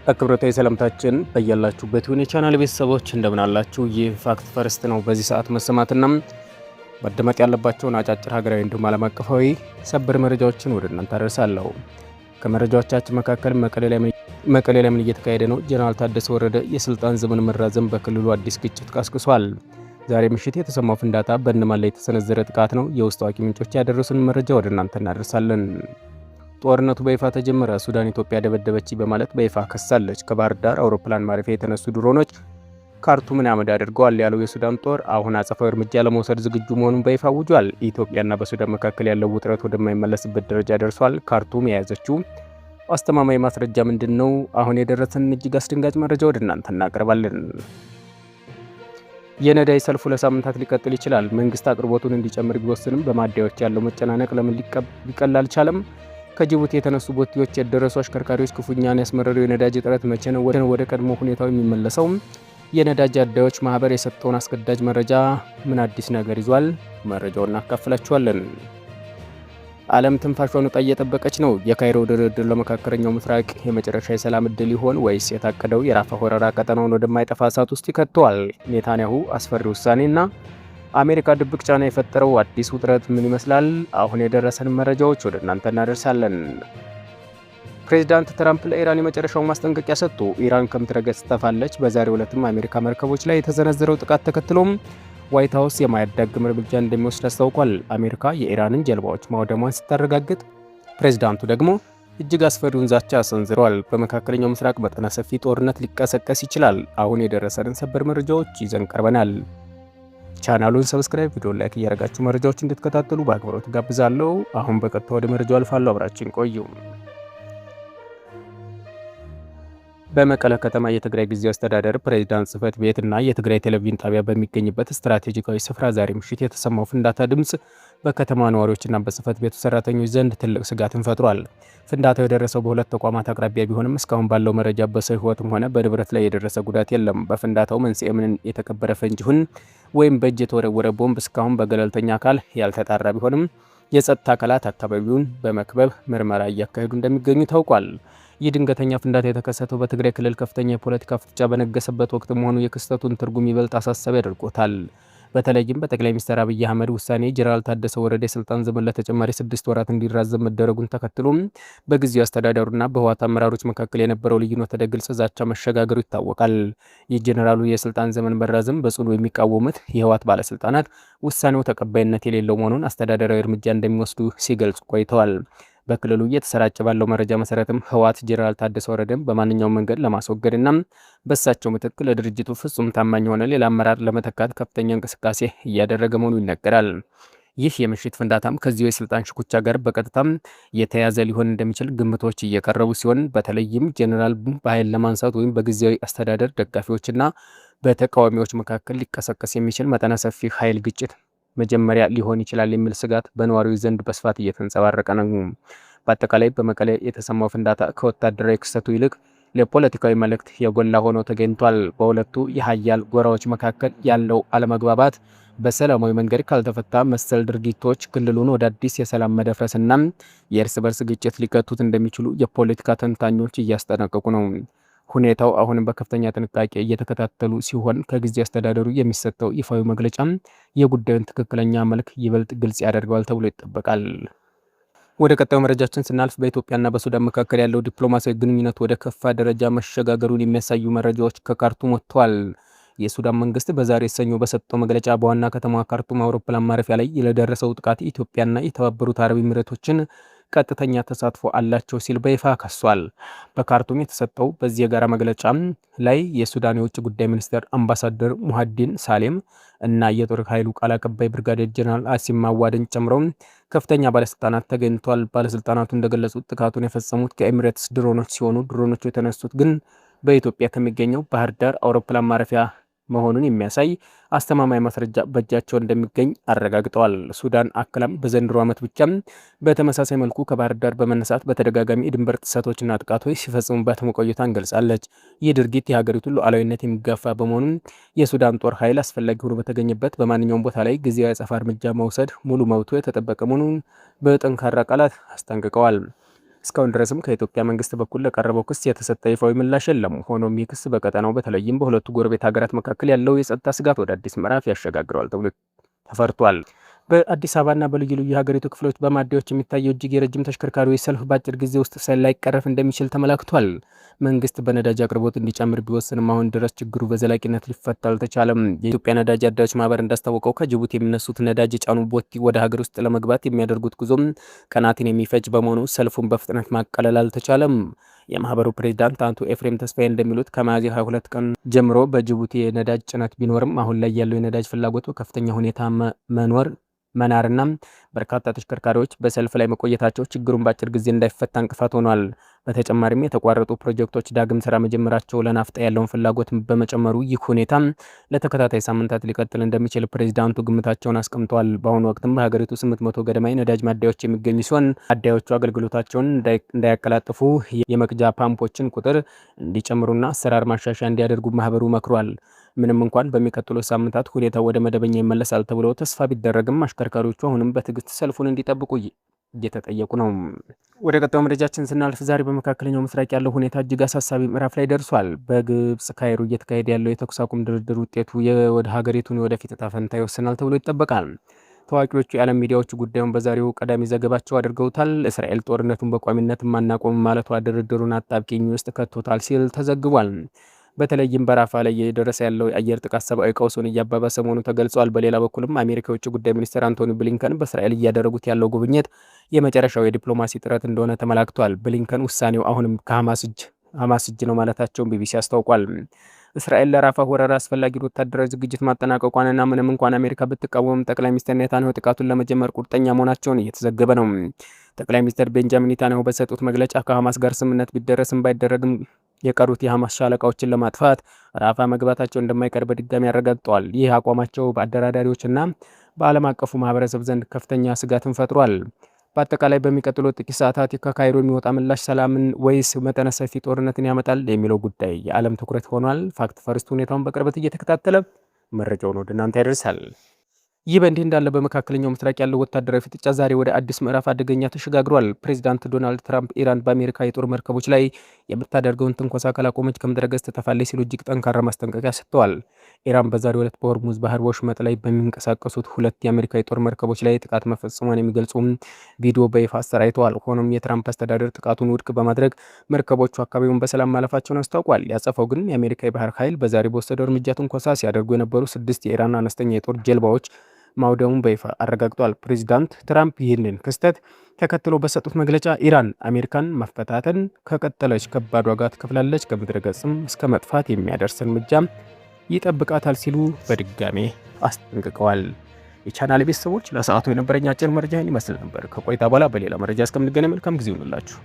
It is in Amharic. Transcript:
አክብሮታዊ ሰላምታችን በያላችሁበት ይሁን። የቻናል ቤተሰቦች እንደምን አላችሁ? ይህ ፋክት ፈርስት ነው። በዚህ ሰዓት መሰማትና መደመጥ ያለባቸውን አጫጭር ሀገራዊ እንዲሁም ዓለም አቀፋዊ ሰበር መረጃዎችን ወደ እናንተ አደርሳለሁ። ከመረጃዎቻችን መካከል መቀሌ ላይ ምን እየተካሄደ ነው? ጀነራል ታደሰ ወረደ የስልጣን ዘመን መራዘም በክልሉ አዲስ ግጭት ቀስቅሷል። ዛሬ ምሽት የተሰማው ፍንዳታ በእነማን ላይ የተሰነዘረ ጥቃት ነው? የውስጥ አዋቂ ምንጮች ያደረሱን መረጃ ወደ እናንተ እናደርሳለን። ጦርነቱ በይፋ ተጀመረ። ሱዳን ኢትዮጵያ ደበደበች በማለት በይፋ ከሳለች። ከባህር ዳር አውሮፕላን ማረፊያ የተነሱ ድሮኖች ካርቱምን አመድ አድርገዋል ያለው የሱዳን ጦር አሁን አጸፋዊ እርምጃ ለመውሰድ ዝግጁ መሆኑን በይፋ አውጇል። ኢትዮጵያና በሱዳን መካከል ያለው ውጥረት ወደማይመለስበት ደረጃ ደርሷል። ካርቱም የያዘችው አስተማማኝ ማስረጃ ምንድነው? አሁን የደረሰን እጅግ አስደንጋጭ መረጃ ወደ እናንተ እናቀርባለን። የነዳጅ ሰልፉ ለሳምንታት ሊቀጥል ይችላል። መንግስት አቅርቦቱን እንዲጨምር ቢወስንም በማደያዎች ያለው መጨናነቅ ለምን ሊቀል አልቻለም? ከጅቡቲ የተነሱ ቦቴዎች የደረሱ አሽከርካሪዎች ክፉኛን ያስመረረው የነዳጅ እጥረት መቼ ነው ወደ ቀድሞ ሁኔታው የሚመለሰው? የነዳጅ አዳዮች ማህበር የሰጠውን አስገዳጅ መረጃ ምን አዲስ ነገር ይዟል? መረጃውን እናካፍላችኋለን። ዓለም ትንፋሿን ውጣ እየጠበቀች ነው። የካይሮ ድርድር ለመካከለኛው ምስራቅ የመጨረሻ የሰላም እድል ይሆን ወይስ የታቀደው የራፋ ወረራ ቀጠናውን ወደማይጠፋ እሳት ውስጥ ይከተዋል? ኔታንያሁ አስፈሪ ውሳኔና አሜሪካ ድብቅ ጫና የፈጠረው አዲስ ውጥረት ምን ይመስላል? አሁን የደረሰን መረጃዎች ወደ እናንተ እናደርሳለን። ፕሬዚዳንት ትራምፕ ለኢራን የመጨረሻውን ማስጠንቀቂያ ሰጡ። ኢራን ከምድረ ገጽ ትጠፋለች። በዛሬው ዕለትም አሜሪካ መርከቦች ላይ የተሰነዘረው ጥቃት ተከትሎም ዋይት ሀውስ የማያዳግም እርምጃ እንደሚወስድ አስታውቋል። አሜሪካ የኢራንን ጀልባዎች ማውደሟን ስታረጋግጥ፣ ፕሬዚዳንቱ ደግሞ እጅግ አስፈሪውን ዛቻ ሰንዝረዋል። በመካከለኛው ምስራቅ መጠነ ሰፊ ጦርነት ሊቀሰቀስ ይችላል። አሁን የደረሰንን ሰበር መረጃዎች ይዘን ቀርበናል። ቻናሉን ሰብስክራይብ፣ ቪዲዮ ላይክ እያደረጋችሁ መረጃዎች እንድትከታተሉ በአክብሮት ጋብዛለሁ። አሁን በቀጥታ ወደ መረጃው አልፋለሁ። አብራችን ቆዩ። በመቀለ ከተማ የትግራይ ጊዜያዊ አስተዳደር ፕሬዝዳንት ጽህፈት ቤት እና የትግራይ ቴሌቪዥን ጣቢያ በሚገኝበት ስትራቴጂካዊ ስፍራ ዛሬ ምሽት የተሰማው ፍንዳታ ድምፅ በከተማ ነዋሪዎችና በጽህፈት ቤቱ ሰራተኞች ዘንድ ትልቅ ስጋትን ፈጥሯል። ፍንዳታው የደረሰው በሁለት ተቋማት አቅራቢያ ቢሆንም እስካሁን ባለው መረጃ በሰው ሕይወትም ሆነ በንብረት ላይ የደረሰ ጉዳት የለም። በፍንዳታው መንስኤ ምን የተቀበረ ፈንጂ ይሁን ወይም በእጅ የተወረወረ ቦምብ እስካሁን በገለልተኛ አካል ያልተጣራ ቢሆንም የጸጥታ አካላት አካባቢውን በመክበብ ምርመራ እያካሄዱ እንደሚገኙ ታውቋል። ይህ ድንገተኛ ፍንዳታ የተከሰተው በትግራይ ክልል ከፍተኛ የፖለቲካ ፍጥጫ በነገሰበት ወቅት መሆኑ የክስተቱን ትርጉም ይበልጥ አሳሳቢ አድርጎታል። በተለይም በጠቅላይ ሚኒስትር አብይ አህመድ ውሳኔ ጀነራል ታደሰ ወረደ የስልጣን ዘመን ለተጨማሪ 6 ወራት እንዲራዘም መደረጉን ተከትሎም በጊዜያዊ አስተዳደሩና በህወሓት አመራሮች መካከል የነበረው ልዩነት ወደ ግልጽ ዛቻ መሸጋገሩ ይታወቃል። የጀነራሉ የስልጣን ዘመን መራዘም በጽኑ የሚቃወሙት የህወሓት ባለስልጣናት ውሳኔው ተቀባይነት የሌለው መሆኑን አስተዳደራዊ እርምጃ እንደሚወስዱ ሲገልጹ ቆይተዋል። በክልሉ እየተሰራጨ ባለው መረጃ መሰረትም ህወሓት ጀነራል ታደሰ ወረደን በማንኛውም መንገድ ለማስወገድና በእሳቸው ምትክ ለድርጅቱ ፍጹም ታማኝ የሆነ ሌላ አመራር ለመተካት ከፍተኛ እንቅስቃሴ እያደረገ መሆኑ ይነገራል። ይህ የምሽት ፍንዳታም ከዚሁ የስልጣን ሽኩቻ ጋር በቀጥታም የተያዘ ሊሆን እንደሚችል ግምቶች እየቀረቡ ሲሆን በተለይም ጀነራል በኃይል ለማንሳት ወይም በጊዜያዊ አስተዳደር ደጋፊዎችና በተቃዋሚዎች መካከል ሊቀሰቀስ የሚችል መጠነ ሰፊ ኃይል ግጭት መጀመሪያ ሊሆን ይችላል የሚል ስጋት በነዋሪዎች ዘንድ በስፋት እየተንጸባረቀ ነው። በአጠቃላይ በመቀሌ የተሰማው ፍንዳታ ከወታደራዊ ክስተቱ ይልቅ ለፖለቲካዊ መልእክት የጎላ ሆኖ ተገኝቷል። በሁለቱ የሀያል ጎራዎች መካከል ያለው አለመግባባት በሰላማዊ መንገድ ካልተፈታ መሰል ድርጊቶች ክልሉን ወደ አዲስ የሰላም መደፍረስና የእርስ በርስ ግጭት ሊከቱት እንደሚችሉ የፖለቲካ ተንታኞች እያስጠነቀቁ ነው። ሁኔታው አሁንም በከፍተኛ ጥንቃቄ እየተከታተሉ ሲሆን ከጊዜ አስተዳደሩ የሚሰጠው ይፋዊ መግለጫ የጉዳዩን ትክክለኛ መልክ ይበልጥ ግልጽ ያደርገዋል ተብሎ ይጠበቃል። ወደ ቀጣዩ መረጃችን ስናልፍ በኢትዮጵያና በሱዳን መካከል ያለው ዲፕሎማሲያዊ ግንኙነት ወደ ከፋ ደረጃ መሸጋገሩን የሚያሳዩ መረጃዎች ከካርቱም ወጥተዋል። የሱዳን መንግስት በዛሬ ሰኞ በሰጠው መግለጫ በዋና ከተማ ካርቱም አውሮፕላን ማረፊያ ላይ ለደረሰው ጥቃት ኢትዮጵያና የተባበሩት አረብ ኤሚሬቶችን ቀጥተኛ ተሳትፎ አላቸው ሲል በይፋ ከሷል። በካርቱም የተሰጠው በዚህ የጋራ መግለጫ ላይ የሱዳን የውጭ ጉዳይ ሚኒስትር አምባሳደር ሙሃዲን ሳሌም እና የጦር ኃይሉ ቃል አቀባይ ብርጋዴር ጀነራል አሲም ማዋድን ጨምሮ ከፍተኛ ባለስልጣናት ተገኝተዋል። ባለስልጣናቱ እንደገለጹት ጥቃቱን የፈጸሙት ከኤሚሬትስ ድሮኖች ሲሆኑ ድሮኖቹ የተነሱት ግን በኢትዮጵያ ከሚገኘው ባህር ዳር አውሮፕላን ማረፊያ መሆኑን የሚያሳይ አስተማማኝ ማስረጃ በእጃቸው እንደሚገኝ አረጋግጠዋል። ሱዳን አክላም በዘንድሮ ዓመት ብቻ በተመሳሳይ መልኩ ከባህር ዳር በመነሳት በተደጋጋሚ የድንበር ጥሰቶችና ጥቃቶች ሲፈጽሙባት መቆየቷን ገልጻለች። ይህ ድርጊት የሀገሪቱን ሉዓላዊነት የሚጋፋ በመሆኑ የሱዳን ጦር ኃይል አስፈላጊ ሆኖ በተገኘበት በማንኛውም ቦታ ላይ ጊዜያዊ አጸፋ እርምጃ መውሰድ ሙሉ መብቱ የተጠበቀ መሆኑን በጠንካራ ቃላት አስጠንቅቀዋል። እስካሁን ድረስም ከኢትዮጵያ መንግስት በኩል ለቀረበው ክስ የተሰጠ ይፋዊ ምላሽ የለም። ሆኖም ይህ ክስ በቀጠናው በተለይም በሁለቱ ጎረቤት ሀገራት መካከል ያለው የጸጥታ ስጋት ወደ አዲስ ምዕራፍ ያሸጋግረዋል ተብሎ ተፈርቷል። በአዲስ አበባና በልዩ ልዩ የሀገሪቱ ክፍሎች በማደያዎች የሚታየው እጅግ የረጅም ተሽከርካሪዎች ሰልፍ በአጭር ጊዜ ውስጥ ላይቀረፍ እንደሚችል ተመላክቷል። መንግስት በነዳጅ አቅርቦት እንዲጨምር ቢወስንም አሁን ድረስ ችግሩ በዘላቂነት ሊፈታ አልተቻለም። የኢትዮጵያ ነዳጅ አዳዮች ማህበር እንዳስታወቀው ከጅቡቲ የሚነሱት ነዳጅ የጫኑ ቦቲ ወደ ሀገር ውስጥ ለመግባት የሚያደርጉት ጉዞም ቀናትን የሚፈጅ በመሆኑ ሰልፉን በፍጥነት ማቃለል አልተቻለም። የማህበሩ ፕሬዝዳንት አቶ ኤፍሬም ተስፋዬ እንደሚሉት ከሚያዝያ 22 ቀን ጀምሮ በጅቡቲ የነዳጅ ጭነት ቢኖርም አሁን ላይ ያለው የነዳጅ ፍላጎት በከፍተኛ ሁኔታ መናርና በርካታ ተሽከርካሪዎች በሰልፍ ላይ መቆየታቸው ችግሩን በአጭር ጊዜ እንዳይፈታ እንቅፋት ሆኗል። በተጨማሪም የተቋረጡ ፕሮጀክቶች ዳግም ስራ መጀመራቸው ለናፍጣ ያለውን ፍላጎት በመጨመሩ ይህ ሁኔታ ለተከታታይ ሳምንታት ሊቀጥል እንደሚችል ፕሬዝዳንቱ ግምታቸውን አስቀምጠዋል። በአሁኑ ወቅትም በሀገሪቱ 800 ገደማ ነዳጅ ማደያዎች የሚገኙ ሲሆን ማደያዎቹ አገልግሎታቸውን እንዳያቀላጥፉ የመቅጃ ፓምፖችን ቁጥር እንዲጨምሩና አሰራር ማሻሻያ እንዲያደርጉ ማህበሩ መክሯል። ምንም እንኳን በሚቀጥሉት ሳምንታት ሁኔታው ወደ መደበኛ ይመለሳል ተብሎ ተስፋ ቢደረግም አሽከርካሪዎቹ አሁንም በትዕግስት ሰልፉን እንዲጠብቁ እየተጠየቁ ነው። ወደ ቀጣዩ መረጃችን ስናልፍ ዛሬ በመካከለኛው ምስራቅ ያለው ሁኔታ እጅግ አሳሳቢ ምዕራፍ ላይ ደርሷል። በግብጽ ካይሮ እየተካሄደ ያለው የተኩስ አቁም ድርድር ውጤቱ ወደ ሀገሪቱን ወደፊት ዕጣ ፈንታ ይወስናል ተብሎ ይጠበቃል። ታዋቂዎቹ የዓለም ሚዲያዎች ጉዳዩን በዛሬው ቀዳሚ ዘገባቸው አድርገውታል። እስራኤል ጦርነቱን በቋሚነት ማናቆም ማለቷ ድርድሩን አጣብቂኝ ውስጥ ከቶታል ሲል ተዘግቧል። በተለይም በራፋ ላይ የደረሰ ያለው የአየር ጥቃት ሰብአዊ ቀውሱን እያባባሰ መሆኑ ተገልጿል። በሌላ በኩልም አሜሪካ የውጭ ጉዳይ ሚኒስትር አንቶኒ ብሊንከን በእስራኤል እያደረጉት ያለው ጉብኝት የመጨረሻው የዲፕሎማሲ ጥረት እንደሆነ ተመላክቷል። ብሊንከን ውሳኔው አሁንም ከሐማስ እጅ ነው ማለታቸውን ቢቢሲ አስታውቋል። እስራኤል ለራፋ ወረራ አስፈላጊውን ወታደራዊ ዝግጅት ማጠናቀቋንና ምንም እንኳን አሜሪካ ብትቃወምም ጠቅላይ ሚኒስትር ኔታንያሁ ጥቃቱን ለመጀመር ቁርጠኛ መሆናቸውን እየተዘገበ ነው። ጠቅላይ ሚኒስትር ቤንጃሚን ኔታንያሁ በሰጡት መግለጫ ከሐማስ ጋር ስምምነት ቢደረስም ባይደረግም የቀሩት የሐማስ ሻለቃዎችን ለማጥፋት ራፋ መግባታቸው እንደማይቀር በድጋሚ አረጋግጠዋል። ይህ አቋማቸው በአደራዳሪዎችና በዓለም አቀፉ ማህበረሰብ ዘንድ ከፍተኛ ስጋትን ፈጥሯል። በአጠቃላይ በሚቀጥሉት ጥቂት ሰዓታት ከካይሮ የሚወጣ ምላሽ ሰላምን ወይስ መጠነ ሰፊ ጦርነትን ያመጣል የሚለው ጉዳይ የዓለም ትኩረት ሆኗል። ፋክት ፈርስት ሁኔታውን በቅርበት እየተከታተለ መረጃውን ወደ እናንተ ያደርሳል። ይህ በእንዲህ እንዳለ በመካከለኛው ምስራቅ ያለው ወታደራዊ ፍጥጫ ዛሬ ወደ አዲስ ምዕራፍ አደገኛ ተሸጋግሯል። ፕሬዚዳንት ዶናልድ ትራምፕ ኢራን በአሜሪካ የጦር መርከቦች ላይ የምታደርገውን ትንኮሳ ካላቆመች ከምድረ ገጽ ትጠፋለች ሲሉ እጅግ ጠንካራ ማስጠንቀቂያ ሰጥተዋል። ኢራን በዛሬው ዕለት በሆርሙዝ ባህር ወሽመጥ ላይ በሚንቀሳቀሱት ሁለት የአሜሪካ የጦር መርከቦች ላይ ጥቃት መፈጸሟን የሚገልጹ ቪዲዮ በይፋ አሰራጭተዋል። ሆኖም የትራምፕ አስተዳደር ጥቃቱን ውድቅ በማድረግ መርከቦቹ አካባቢውን በሰላም ማለፋቸውን አስታውቋል። ያጸፈው ግን የአሜሪካ የባህር ኃይል በዛሬ በወሰደው እርምጃ ትንኮሳ ሲያደርጉ የነበሩ 6 የኢራን አነስተኛ የጦር ጀልባዎች ማውደሙን በይፋ አረጋግጧል። ፕሬዚዳንት ትራምፕ ይህንን ክስተት ተከትሎ በሰጡት መግለጫ ኢራን አሜሪካን መፈታተን ከቀጠለች ከባድ ዋጋ ትከፍላለች፣ ከምድረ ገጽም እስከ መጥፋት የሚያደርስ እርምጃ ይጠብቃታል ሲሉ በድጋሜ አስጠንቅቀዋል። የቻናል ቤተሰቦች ለሰዓቱ የነበረኝ አጭር መረጃ ይመስል ነበር። ከቆይታ በኋላ በሌላ መረጃ እስከምንገናኝ መልካም ጊዜ ይሁንላችሁ።